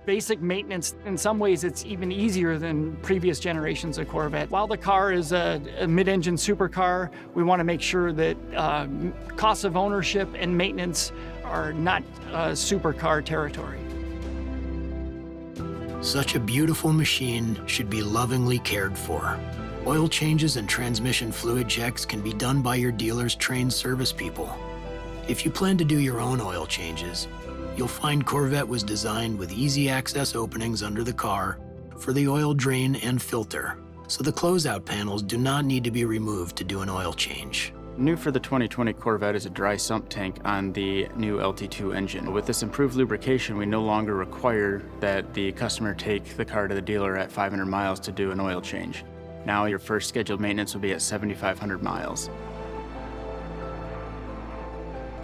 basic maintenance. In some ways, it's even easier than previous generations of Corvette. While the car is a mid-engine supercar, we want to make sure that costs of ownership and maintenance are not supercar territory. Such a beautiful machine should be lovingly cared for. Oil changes and transmission fluid checks can be done by your dealer's trained service people. If you plan to do your own oil changes, you'll find Corvette was designed with easy access openings under the car for the oil drain and filter, so the closeout panels do not need to be removed to do an oil change. New for the 2020 Corvette is a dry sump tank on the new LT2 engine. With this improved lubrication, we no longer require that the customer take the car to the dealer at 500 miles to do an oil change. Now your first scheduled maintenance will be at 7,500 miles.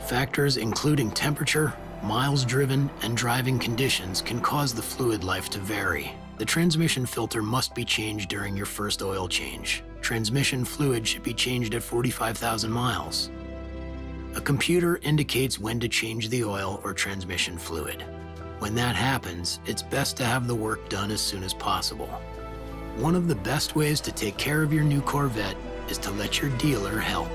Factors including temperature, miles driven, and driving conditions can cause the fluid life to vary. The transmission filter must be changed during your first oil change. Transmission fluid should be changed at 45,000 miles. A computer indicates when to change the oil or transmission fluid. When that happens, it's best to have the work done as soon as possible. One of the best ways to take care of your new Corvette is to let your dealer help.